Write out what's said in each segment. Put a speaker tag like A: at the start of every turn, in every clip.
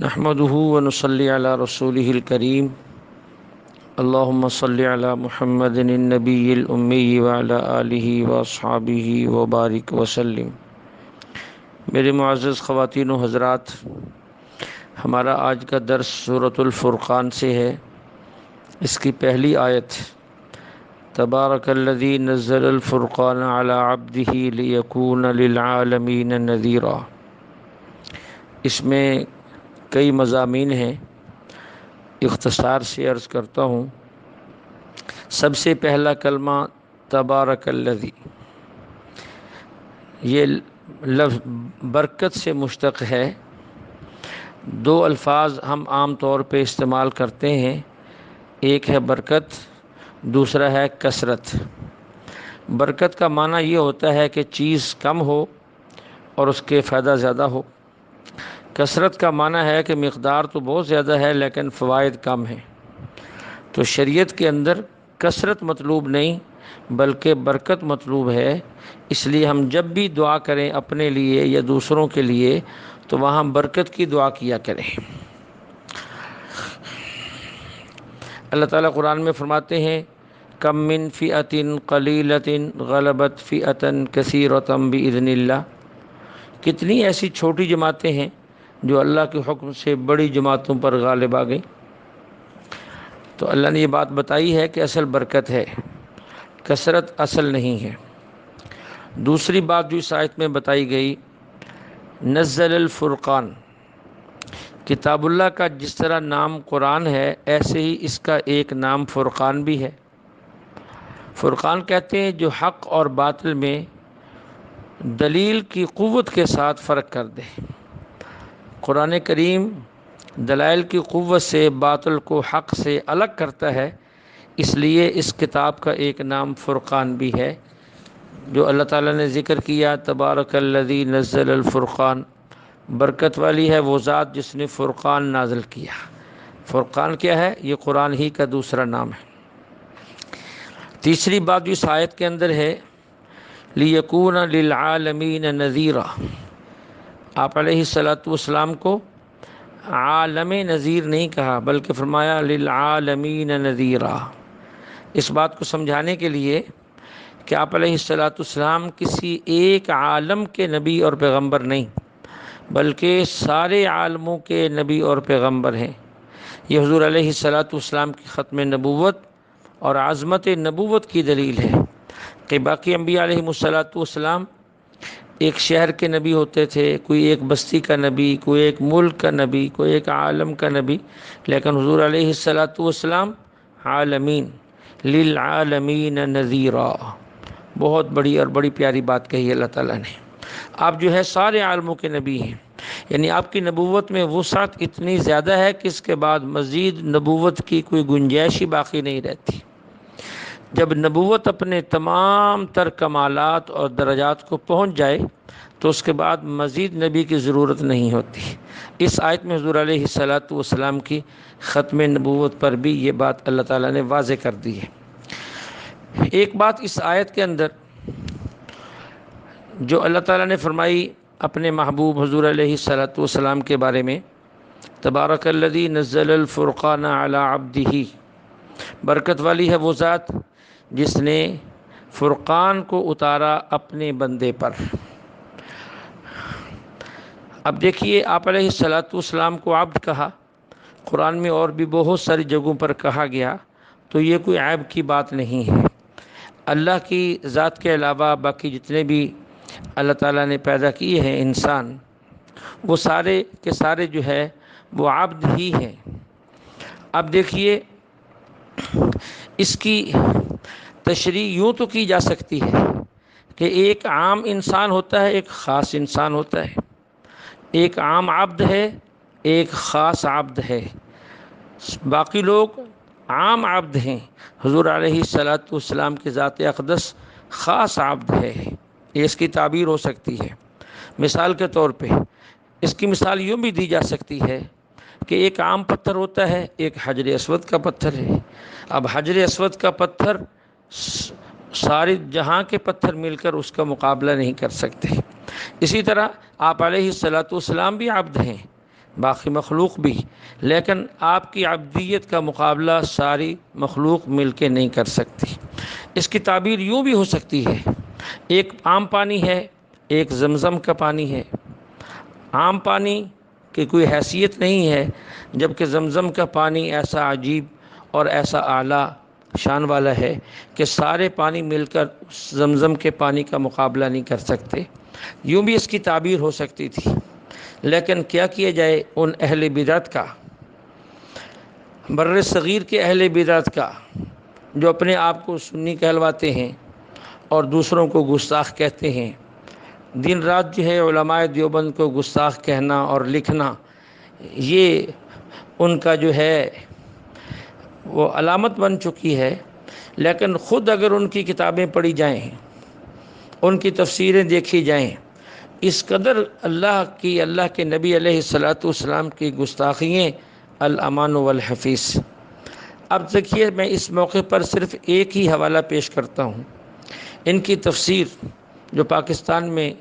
A: نحمده ونصلي على رسوله الكريم اللهم صل على محمد النبي الأمي وعلى آله وأصحابه وبارك وسلم۔ میرے معزز خواتین و حضرات، ہمارا آج کا درس سورۃ الفرقان سے ہے۔ اس کی پہلی آیت تبارک الذی نزل الفرقان علی عبدہ لیکون للعالمین نذیرا۔ اس میں کئی مضامین ہیں، اختصار سے عرض کرتا ہوں۔ سب سے پہلا کلمہ تبارک الذی، یہ لفظ برکت سے مشتق ہے۔ دو الفاظ ہم عام طور پہ استعمال کرتے ہیں، ایک ہے برکت، دوسرا ہے کثرت۔ برکت کا معنی یہ ہوتا ہے کہ چیز کم ہو اور اس کے فائدہ زیادہ ہو۔ کثرت کا معنی ہے کہ مقدار تو بہت زیادہ ہے لیکن فوائد کم ہیں۔ تو شریعت کے اندر کثرت مطلوب نہیں بلکہ برکت مطلوب ہے۔ اس لیے ہم جب بھی دعا کریں اپنے لیے یا دوسروں کے لیے تو وہاں برکت کی دعا کیا کریں۔ اللہ تعالیٰ قرآن میں فرماتے ہیں کم من فئۃ قلیلۃ غلبت فئۃ کثیرۃ بإذن اللہ۔ کتنی ایسی چھوٹی جماعتیں ہیں جو اللہ کے حکم سے بڑی جماعتوں پر غالب آ گئیں۔ تو اللہ نے یہ بات بتائی ہے کہ اصل برکت ہے، کثرت اصل نہیں ہے۔ دوسری بات جو اس آیت میں بتائی گئی، نزل الفرقان، کتاب اللہ کا جس طرح نام قرآن ہے ایسے ہی اس کا ایک نام فرقان بھی ہے۔ فرقان کہتے ہیں جو حق اور باطل میں دلیل کی قوت کے ساتھ فرق کر دے۔ قرآن کریم دلائل کی قوت سے باطل کو حق سے الگ کرتا ہے، اس لیے اس کتاب کا ایک نام فرقان بھی ہے۔ جو اللہ تعالیٰ نے ذکر کیا تبارک الذی نزل الفرقان، برکت والی ہے وہ ذات جس نے فرقان نازل کیا۔ فرقان کیا ہے؟ یہ قرآن ہی کا دوسرا نام ہے۔ تیسری بات جو اس آیت کے اندر ہے لیکون للعالمین نذیرا، آپ علیہ الصلاۃ والسلام کو عالم نذیر نہیں کہا بلکہ فرمایا للعالمین نذیرا۔ اس بات کو سمجھانے کے لیے کہ آپ علیہ الصلاۃ والسلام کسی ایک عالم کے نبی اور پیغمبر نہیں بلکہ سارے عالموں کے نبی اور پیغمبر ہیں۔ یہ حضور علیہ الصلاۃ والسلام کی ختم نبوت اور عظمت نبوت کی دلیل ہے کہ باقی انبیاء علیہ الصلاۃ والسلام ایک شہر کے نبی ہوتے تھے، کوئی ایک بستی کا نبی، کوئی ایک ملک کا نبی، کوئی ایک عالم کا نبی، لیکن حضور علیہ الصلاۃ والسلام عالمین، للعالمین نذیرا۔ بہت بڑی اور بڑی پیاری بات کہی اللہ تعالیٰ نے۔ آپ جو ہے سارے عالموں کے نبی ہیں، یعنی آپ کی نبوت میں وسعت اتنی زیادہ ہے کہ اس کے بعد مزید نبوت کی کوئی گنجائش ہی باقی نہیں رہتی۔ جب نبوت اپنے تمام تر کمالات اور درجات کو پہنچ جائے تو اس کے بعد مزید نبی کی ضرورت نہیں ہوتی۔ اس آیت میں حضور علیہ الصلاۃ والسلام کی ختم نبوت پر بھی یہ بات اللہ تعالیٰ نے واضح کر دی ہے۔ ایک بات اس آیت کے اندر جو اللہ تعالیٰ نے فرمائی اپنے محبوب حضور علیہ الصلاۃ والسلام کے بارے میں، تبارک الذی نزل الفرقان علی عبدہ، برکت والی ہے وہ ذات جس نے فرقان کو اتارا اپنے بندے پر۔ اب دیکھیے آپ علیہ الصلاۃ والسلام کو عبد کہا، قرآن میں اور بھی بہت ساری جگہوں پر کہا گیا، تو یہ کوئی عیب کی بات نہیں ہے۔ اللہ کی ذات کے علاوہ باقی جتنے بھی اللہ تعالیٰ نے پیدا کیے ہیں انسان، وہ سارے کے سارے جو ہے وہ عبد ہی ہیں۔ اب دیکھیے اس کی تشریح یوں تو کی جا سکتی ہے کہ ایک عام انسان ہوتا ہے، ایک خاص انسان ہوتا ہے، ایک عام عبد ہے، ایک خاص عبد ہے۔ باقی لوگ عام عبد ہیں، حضور علیہ الصلاۃ والسلام کی ذات اقدس خاص عبد ہے۔ یہ اس کی تعبیر ہو سکتی ہے۔ مثال کے طور پہ اس کی مثال یوں بھی دی جا سکتی ہے کہ ایک عام پتھر ہوتا ہے، ایک حجر اسود کا پتھر ہے۔ اب حجر اسود کا پتھر سارے جہاں کے پتھر مل کر اس کا مقابلہ نہیں کر سکتے۔ اسی طرح آپ علیہ الصلاۃ والسلام بھی عبد ہیں، باقی مخلوق بھی، لیکن آپ کی عبدیت کا مقابلہ ساری مخلوق مل کے نہیں کر سکتی۔ اس کی تعبیر یوں بھی ہو سکتی ہے، ایک عام پانی ہے، ایک زمزم کا پانی ہے۔ عام پانی کی کوئی حیثیت نہیں ہے، جبکہ زمزم کا پانی ایسا عجیب اور ایسا اعلیٰ شان والا ہے کہ سارے پانی مل کر اس زمزم کے پانی کا مقابلہ نہیں کر سکتے۔ یوں بھی اس کی تعبیر ہو سکتی تھی، لیکن کیا کیا جائے ان اہل بدعت کا، بر صغیر کے اہل بدعت کا، جو اپنے آپ کو سنی کہلواتے ہیں اور دوسروں کو گستاخ کہتے ہیں۔ دن رات جو ہے علماء دیوبند کو گستاخ کہنا اور لکھنا، یہ ان کا جو ہے وہ علامت بن چکی ہے۔ لیکن خود اگر ان کی کتابیں پڑھی جائیں، ان کی تفسیریں دیکھی جائیں، اس قدر اللہ کے نبی علیہ الصلاۃ والسلام کی گستاخییں الامان والحفیظ۔ اب دیکھیے، میں اس موقع پر صرف ایک ہی حوالہ پیش کرتا ہوں۔ ان کی تفسیر جو پاکستان میں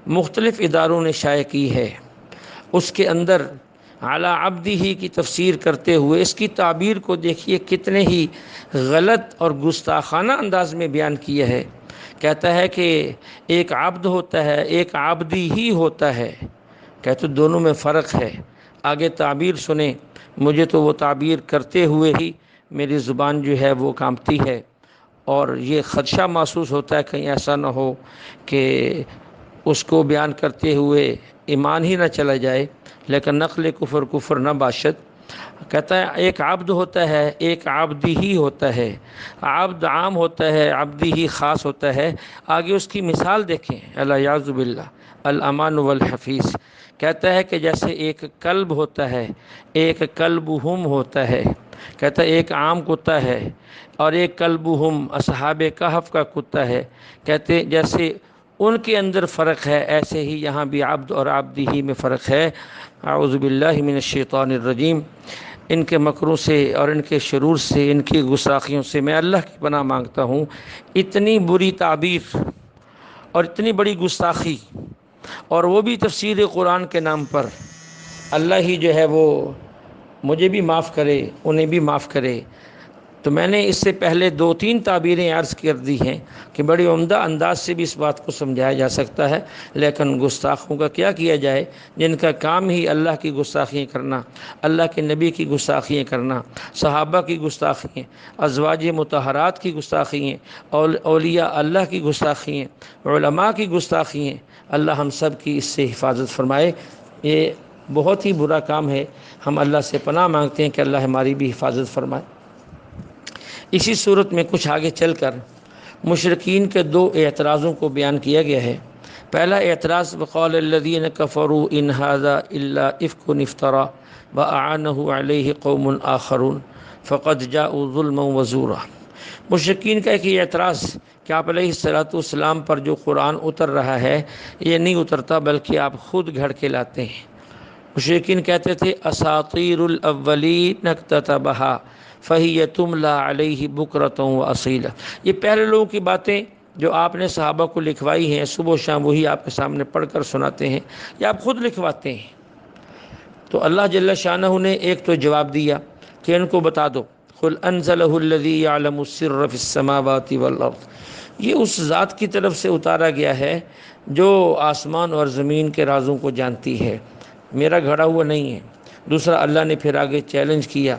A: مختلف اداروں نے شائع کی ہے، اس کے اندر علی عبدہ کی تفسیر کرتے ہوئے اس کی تعبیر کو دیکھیے کتنے ہی غلط اور گستاخانہ انداز میں بیان کیا ہے۔ کہتا ہے کہ ایک عبد ہوتا ہے، ایک عبدی ہی ہوتا ہے، کہتے دونوں میں فرق ہے۔ آگے تعبیر سنیں، مجھے تو وہ تعبیر کرتے ہوئے ہی میری زبان جو ہے وہ کانپتی ہے، اور یہ خدشہ محسوس ہوتا ہے کہیں ایسا نہ ہو کہ اس کو بیان کرتے ہوئے ایمان ہی نہ چلا جائے، لیکن نقل کفر نہ باشد۔ کہتا ہے ایک عبد ہوتا ہے، ایک عبدی ہی ہوتا ہے۔ عبد عام ہوتا ہے، عبدی ہی خاص ہوتا ہے۔ آگے اس کی مثال دیکھیں، الیاذ باللہ، الامان والحفیظ۔ کہتا ہے کہ جیسے ایک کلب ہوتا ہے، ایک کلبہم ہوتا ہے۔ کہتا ہے ایک عام کتا ہے اور ایک کلبہم اصحاب کہف کا کتا ہے۔ کہتے جیسے ان کے اندر فرق ہے، ایسے ہی یہاں بھی عبد اور عبدی ہی میں فرق ہے۔ اعوذ باللہ من الشیطان الرجیم۔ ان کے مکروں سے اور ان کے شرور سے، ان کی گستاخیوں سے میں اللہ کی پناہ مانگتا ہوں۔ اتنی بری تعبیر اور اتنی بڑی گستاخی، اور وہ بھی تفسیر قرآن کے نام پر۔ اللہ ہی جو ہے وہ مجھے بھی معاف کرے، انہیں بھی معاف کرے۔ تو میں نے اس سے پہلے 2-3 تعبیریں عرض کر دی ہیں کہ بڑی عمدہ انداز سے بھی اس بات کو سمجھایا جا سکتا ہے، لیکن گستاخوں کا کیا کیا جائے، جن کا کام ہی اللہ کی گستاخیاں کرنا، اللہ کے نبی کی گستاخیاں کرنا، صحابہ کی گستاخیاں، ازواج مطہرات کی گستاخیاں، اولیاء اللہ کی گستاخیاں، علماء کی گستاخیاں۔ اللہ ہم سب کی اس سے حفاظت فرمائے۔ یہ بہت ہی برا کام ہے۔ ہم اللہ سے پناہ مانگتے ہیں کہ اللہ ہماری بھی حفاظت فرمائے۔ اسی صورت میں کچھ آگے چل کر مشرکین کے 2 اعتراضوں کو بیان کیا گیا ہے۔ پہلا اعتراض، وقال الذین کفروا ان ھذا الا افک افترا واعانہ علیہ قوم آخرون فقد جاءوا ظلما وزورا۔ مشرکین کا ایک یہ اعتراض کہ آپ علیہ الصلاۃ والسلام پر جو قرآن اتر رہا ہے یہ نہیں اترتا، بلکہ آپ خود گھڑ کے لاتے ہیں۔ مشرکین کہتے تھے اساطیر الاولین اکتتبھا فہی تملی علیہ بکرۃ واصیلا۔ یہ پہلے لوگوں کی باتیں جو آپ نے صحابہ کو لکھوائی ہیں، صبح و شام وہی آپ کے سامنے پڑھ کر سناتے ہیں، یا آپ خود لکھواتے ہیں۔ تو اللہ جل شانہ نے ایک تو جواب دیا کہ ان کو بتا دو، قل انزلہ الذی یعلم السر فی السماوات والارض، یہ اس ذات کی طرف سے اتارا گیا ہے جو آسمان اور زمین کے رازوں کو جانتی ہے، میرا گھڑا ہوا نہیں ہے۔ دوسرا، اللہ نے پھر آگے چیلنج کیا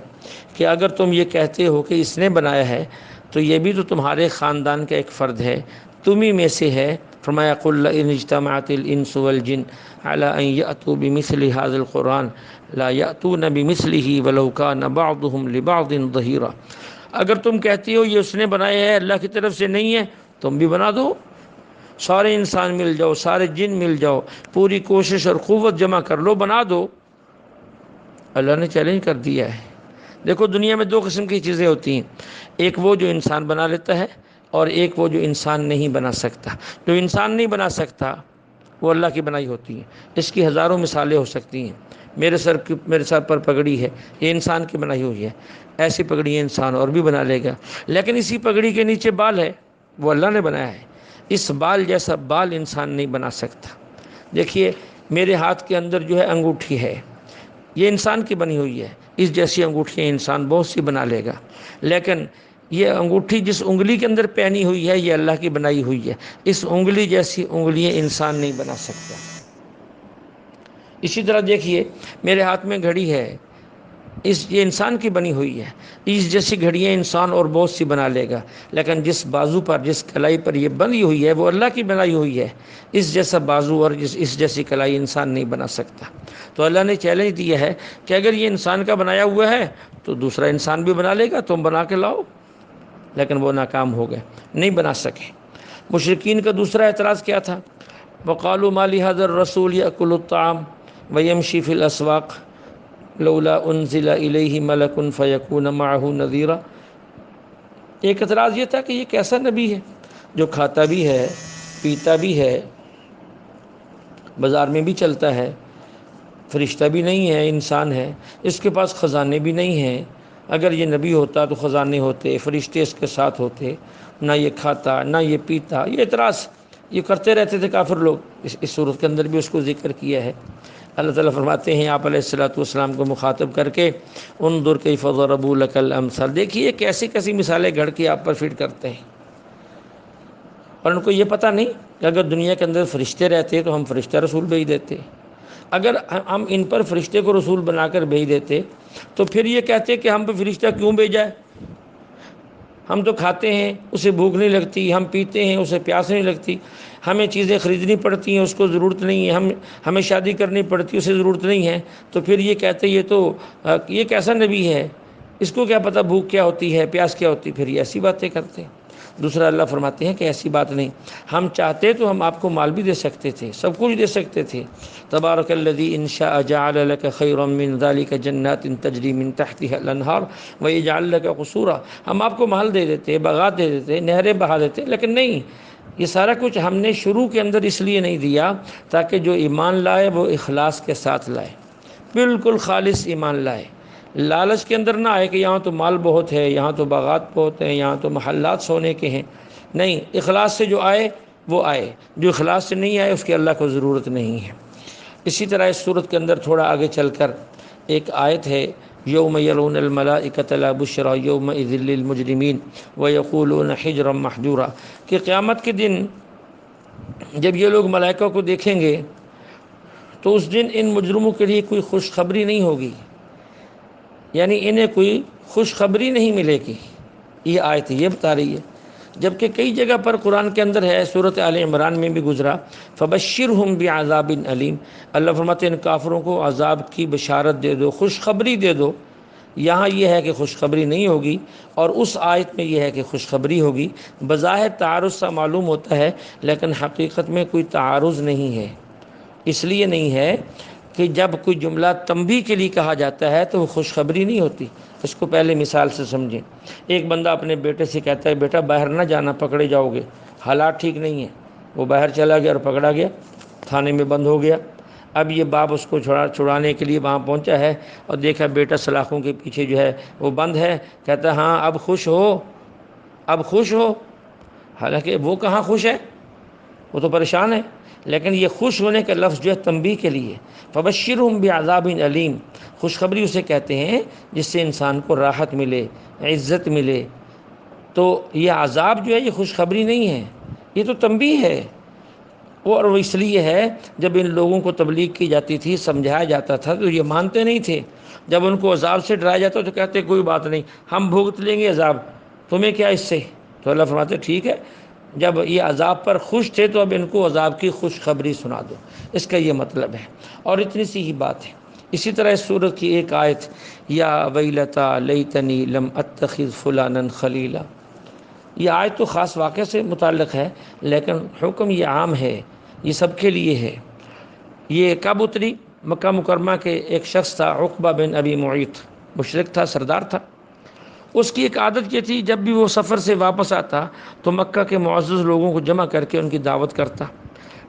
A: کہ اگر تم یہ کہتے ہو کہ اس نے بنایا ہے تو یہ بھی تو تمہارے خاندان کا ایک فرد ہے، تم ہی میں سے ہے۔ فرمایا قل لئن اجتمعت الانس والجن على ان یأتوا بمثل هذا القرآن لا یأتون بمثله ولو کان بعضهم لبعض ظہیرا۔ اگر تم کہتی ہو یہ اس نے بنایا ہے، اللہ کی طرف سے نہیں ہے، تم بھی بنا دو، سارے انسان مل جاؤ، سارے جن مل جاؤ، پوری کوشش اور قوت جمع کر لو، بنا دو۔ اللہ نے چیلنج کر دیا ہے۔ دیکھو، دنیا میں 2 قسم کی چیزیں ہوتی ہیں، ایک وہ جو انسان بنا لیتا ہے، اور ایک وہ جو انسان نہیں بنا سکتا۔ جو انسان نہیں بنا سکتا وہ اللہ کی بنائی ہوتی ہے۔ اس کی ہزاروں مثالیں ہو سکتی ہیں۔ میرے سر پر پگڑی ہے، یہ انسان کی بنائی ہوئی ہے، ایسی پگڑی انسان اور بھی بنا لے گا۔ لیکن اسی پگڑی کے نیچے بال ہے، وہ اللہ نے بنایا ہے۔ اس بال جیسا بال انسان نہیں بنا سکتا۔ دیکھیے، میرے ہاتھ کے اندر جو ہے انگوٹھی ہے، یہ انسان کی بنی ہوئی ہے، اس جیسی انگوٹھیاں انسان بہت سی بنا لے گا، لیکن یہ انگوٹھی جس انگلی کے اندر پہنی ہوئی ہے یہ اللہ کی بنائی ہوئی ہے، اس انگلی جیسی انگلیاں انسان نہیں بنا سکتا۔ اسی طرح دیکھیے میرے ہاتھ میں گھڑی ہے، یہ انسان کی بنی ہوئی ہے، اس جیسی گھڑیاں انسان اور بہت سی بنا لے گا، لیکن جس بازو پر جس کلائی پر یہ بنی ہوئی ہے وہ اللہ کی بنائی ہوئی ہے، اس جیسا بازو اور اس جیسی کلائی انسان نہیں بنا سکتا۔ تو اللہ نے چیلنج دیا ہے کہ اگر یہ انسان کا بنایا ہوا ہے تو دوسرا انسان بھی بنا لے گا، تم بنا کے لاؤ، لیکن وہ ناکام ہو گئے، نہیں بنا سکے۔ مشرکین کا دوسرا اعتراض کیا تھا؟ وقالوا ما لهذا الرسول يأكل الطعام ويمشي في الأسواق لولا انزل الیہ ملک فیکون معہ نذیرا۔ ایک اعتراض یہ تھا کہ یہ کیسا نبی ہے جو کھاتا بھی ہے، پیتا بھی ہے، بازار میں بھی چلتا ہے، فرشتہ بھی نہیں ہے، انسان ہے، اس کے پاس خزانے بھی نہیں ہیں۔ اگر یہ نبی ہوتا تو خزانے ہوتے، فرشتے اس کے ساتھ ہوتے، نہ یہ کھاتا نہ یہ پیتا۔ یہ اعتراض یہ کرتے رہتے تھے کافر لوگ، اس صورت کے اندر بھی اس کو ذکر کیا ہے۔ اللہ تعالیٰ فرماتے ہیں آپ علیہ السلام کو مخاطب کر کے، انظر کیف ضربوا لک الامثال، دیکھیے کیسی کیسی مثالیں گھڑ کے آپ پر فٹ کرتے ہیں۔ اور ان کو یہ پتہ نہیں کہ اگر دنیا کے اندر فرشتے رہتے تو ہم فرشتہ رسول بھیج دیتے، اگر ہم ان پر فرشتے کو رسول بنا کر بھیج دیتے تو پھر یہ کہتے کہ ہم پہ فرشتہ کیوں بھیجا ہے؟ ہم تو کھاتے ہیں اسے بھوک نہیں لگتی، ہم پیتے ہیں اسے پیاس نہیں لگتی، ہمیں چیزیں خریدنی پڑتی ہیں اس کو ضرورت نہیں ہے، ہمیں شادی کرنی پڑتی ہے اسے ضرورت نہیں ہے، تو پھر یہ کہتے یہ کیسا نبی ہے، اس کو کیا پتہ بھوک کیا ہوتی ہے، پیاس کیا ہوتی ہے، پھر یہ ایسی باتیں کرتے ہیں۔ دوسرا اللہ فرماتے ہیں کہ ایسی بات نہیں، ہم چاہتے تو ہم آپ کو مال بھی دے سکتے تھے، سب کچھ دے سکتے تھے۔ تبارک الذی ان شاء جعل لك خیرا من ذلك جنات تجری من تحتها الانہار ویجعل لك قصورا، ہم آپ کو مال دے دیتے، باغات دے دیتے، نہریں بہا دیتے، لیکن نہیں، یہ سارا کچھ ہم نے شروع کے اندر اس لیے نہیں دیا تاکہ جو ایمان لائے وہ اخلاص کے ساتھ لائے، بالکل خالص ایمان لائے، لالچ کے اندر نہ آئے کہ یہاں تو مال بہت ہے، یہاں تو باغات بہت ہیں، یہاں تو محلات سونے کے ہیں۔ نہیں، اخلاص سے جو آئے وہ آئے، جو اخلاص سے نہیں آئے اس کی اللہ کو ضرورت نہیں ہے۔ اسی طرح اس صورت کے اندر تھوڑا آگے چل کر ایک آیت ہے، یوم یرون الملائکۃ لا بشری یومئذ للمجرمین ویقولون حجرا محجورا، کہ قیامت کے دن جب یہ لوگ ملائکہ کو دیکھیں گے تو اس دن ان مجرموں کے لیے کوئی خوشخبری نہیں ہوگی، یعنی انہیں کوئی خوشخبری نہیں ملے گی۔ یہ آیت یہ بتا رہی ہے، جبکہ کئی جگہ پر قرآن کے اندر ہے، سورۃ آل عمران میں بھی گزرا، فبشرہم بعذاب علیم، اللہ فرماتے ہیں ان کافروں کو عذاب کی بشارت دے دو، خوشخبری دے دو۔ یہاں یہ ہے کہ خوشخبری نہیں ہوگی، اور اس آیت میں یہ ہے کہ خوشخبری ہوگی۔ بظاہر تعارض سا معلوم ہوتا ہے، لیکن حقیقت میں کوئی تعارض نہیں ہے۔ اس لیے نہیں ہے کہ جب کوئی جملہ تنبیہ کے لیے کہا جاتا ہے تو وہ خوشخبری نہیں ہوتی۔ اس کو پہلے مثال سے سمجھیں۔ ایک بندہ اپنے بیٹے سے کہتا ہے بیٹا باہر نہ جانا، پکڑے جاؤ گے، حالات ٹھیک نہیں ہیں۔ وہ باہر چلا گیا اور پکڑا گیا، تھانے میں بند ہو گیا۔ اب یہ باپ اس کو چھڑانے کے لیے وہاں پہنچا ہے اور دیکھا بیٹا سلاخوں کے پیچھے جو ہے وہ بند ہے، کہتا ہے ہاں اب خوش ہو، اب خوش ہو۔ حالانکہ وہ کہاں خوش ہے، وہ تو پریشان ہے۔ لیکن یہ خوش ہونے کا لفظ جو ہے تنبیہ کے لیے، فبشرہم بعذاب علیم، خوشخبری اسے کہتے ہیں جس سے انسان کو راحت ملے، عزت ملے۔ تو یہ عذاب جو ہے یہ خوشخبری نہیں ہے، یہ تو تنبیہ ہے۔ اور وہ اس لیے ہے جب ان لوگوں کو تبلیغ کی جاتی تھی، سمجھایا جاتا تھا تو یہ مانتے نہیں تھے۔ جب ان کو عذاب سے ڈرایا جاتا تو کہتے کوئی بات نہیں، ہم بھگت لیں گے عذاب، تمہیں کیا اس سے؟ تو اللہ فرماتے ٹھیک ہے، جب یہ عذاب پر خوش تھے تو اب ان کو عذاب کی خوشخبری سنا دو، اس کا یہ مطلب ہے۔ اور اتنی سی ہی بات ہے۔ اسی طرح اس سورت کی ایک آیت، یا ویلتا لیتنی لم اتخذ فلانا خلیلا، یہ آیت تو خاص واقعہ سے متعلق ہے، لیکن حکم یہ عام ہے، یہ سب کے لیے ہے۔ یہ کب اتری؟ مکہ مکرمہ کے ایک شخص تھا عقبہ بن ابی معیط، مشرک تھا، سردار تھا۔ اس کی ایک عادت یہ تھی جب بھی وہ سفر سے واپس آتا تو مکہ کے معزز لوگوں کو جمع کر کے ان کی دعوت کرتا۔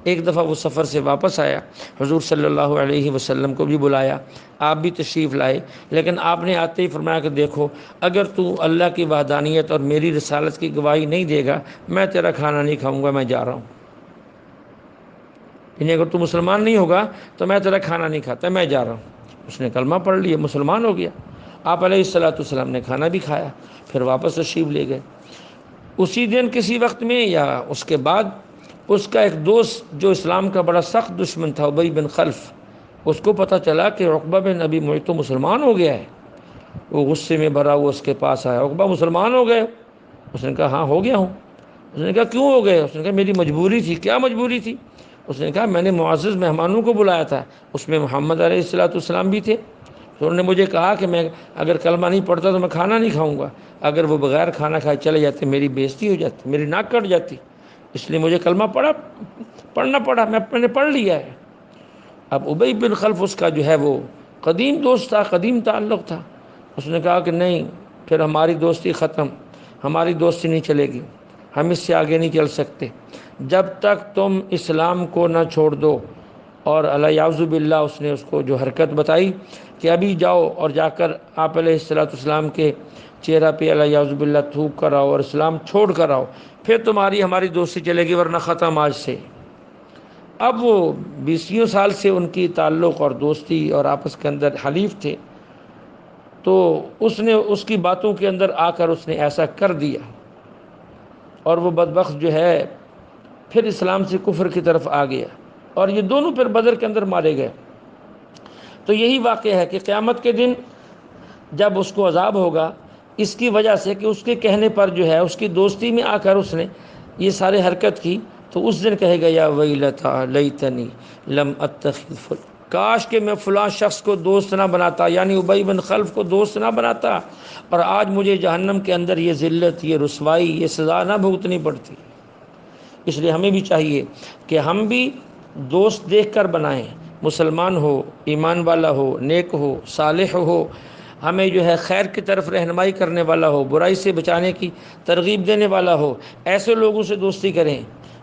A: ایک دفعہ وہ سفر سے واپس آیا، حضور صلی اللہ علیہ وسلم کو بھی بلایا، آپ بھی تشریف لائے، لیکن آپ نے آتے ہی فرمایا کہ دیکھو اگر تو اللہ کی وحدانیت اور میری رسالت کی گواہی نہیں دے گا میں تیرا کھانا نہیں کھاؤں گا، میں جا رہا ہوں۔ یعنی اگر تو مسلمان نہیں ہوگا تو میں تیرا کھانا نہیں کھاتا، میں جا رہا ہوں۔ اس نے کلمہ پڑھ لیا، مسلمان ہو گیا۔ آپ علیہ الصلوۃ والسلام نے کھانا بھی کھایا، پھر واپس تشریف لے گئے۔ اسی دن کسی وقت میں یا اس کے بعد اس کا ایک دوست جو اسلام کا بڑا سخت دشمن تھا، ابی بن خلف، اس کو پتہ چلا کہ عقبہ بن ابی معیط تو مسلمان ہو گیا ہے۔ وہ غصے میں بھرا ہوا اس کے پاس آیا، عقبہ مسلمان ہو گئے؟ اس نے کہا ہاں ہو گیا ہوں۔ اس نے کہا کیوں ہو گئے؟ اس نے کہا میری مجبوری تھی۔ کیا مجبوری تھی؟ اس نے کہا میں نے معزز مہمانوں کو بلایا تھا، اس میں محمد علیہ الصلوۃ والسلام بھی تھے، تو انہوں نے مجھے کہا کہ میں اگر کلمہ نہیں پڑھتا تو میں کھانا نہیں کھاؤں گا، اگر وہ بغیر کھانا کھائے چلے جاتے میری بےزتی ہو جاتی، میری ناک کٹ جاتی، اس لیے مجھے کلمہ پڑھنا پڑا، میں نے پڑھ لیا ہے۔ اب ابی بن خلف اس کا جو ہے وہ قدیم دوست تھا، قدیم تعلق تھا۔ اس نے کہا کہ نہیں، پھر ہماری دوستی ختم، ہماری دوستی نہیں چلے گی، ہم اس سے آگے نہیں چل سکتے جب تک تم اسلام کو نہ چھوڑ دو۔ اور الیاذ باللہ اس نے اس کو جو حرکت بتائی کہ ابھی جاؤ اور جا کر آپ علیہ الصلوۃ والسلام کے چہرہ پہ الیاذ باللہ تھوک کر آؤ اور اسلام چھوڑ کر آؤ، پھر تمہاری ہماری دوستی چلے گی، ورنہ ختم آج سے۔ اب وہ 20 سال سے ان کی تعلق اور دوستی اور آپس کے اندر حلیف تھے، تو اس نے اس کی باتوں کے اندر آ کر اس نے ایسا کر دیا، اور وہ بدبخت جو ہے پھر اسلام سے کفر کی طرف آ گیا، اور یہ دونوں پھر بدر کے اندر مارے گئے۔ تو یہی واقعہ ہے کہ قیامت کے دن جب اس کو عذاب ہوگا اس کی وجہ سے کہ اس کے کہنے پر جو ہے اس کی دوستی میں آ کر اس نے یہ سارے حرکت کی، تو اس دن کہے گا یا ویلتا لیتنی لم اتخذ فلان، کاش کہ میں فلاں شخص کو دوست نہ بناتا، یعنی ابی بن خلف کو دوست نہ بناتا، اور آج مجھے جہنم کے اندر یہ ذلت، یہ رسوائی، یہ سزا نہ بھگتنی پڑتی۔ اس لیے ہمیں بھی چاہیے کہ ہم بھی دوست دیکھ کر بنائیں، مسلمان ہو، ایمان والا ہو، نیک ہو، صالح ہو، ہمیں جو ہے خیر کی طرف رہنمائی کرنے والا ہو، برائی سے بچانے کی ترغیب دینے والا ہو، ایسے لوگوں سے دوستی کریں۔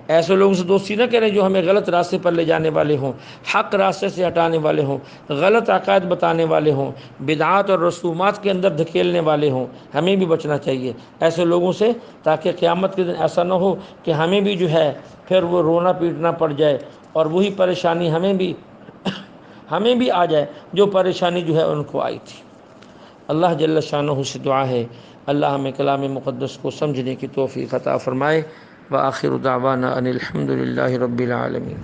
A: ایسے لوگوں سے دوستی نہ کریں جو ہمیں غلط راستے پر لے جانے والے ہوں، حق راستے سے ہٹانے والے ہوں، غلط عقائد بتانے والے ہوں، بدعات اور رسومات کے اندر دھکیلنے والے ہوں۔ ہمیں بھی بچنا چاہیے ایسے لوگوں سے، تاکہ قیامت کے دن ایسا نہ ہو کہ ہمیں بھی جو ہے پھر وہ رونا پیٹنا پڑ جائے، اور وہی پریشانی ہمیں بھی آ جائے جو پریشانی جو ہے ان کو آئی تھی۔ اللہ جل شانہ سے دعا ہے اللہ ہمیں کلام مقدس کو سمجھنے کی توفیق عطا فرمائے۔ وآخر دعوانا ان الحمد للہ رب العالمین۔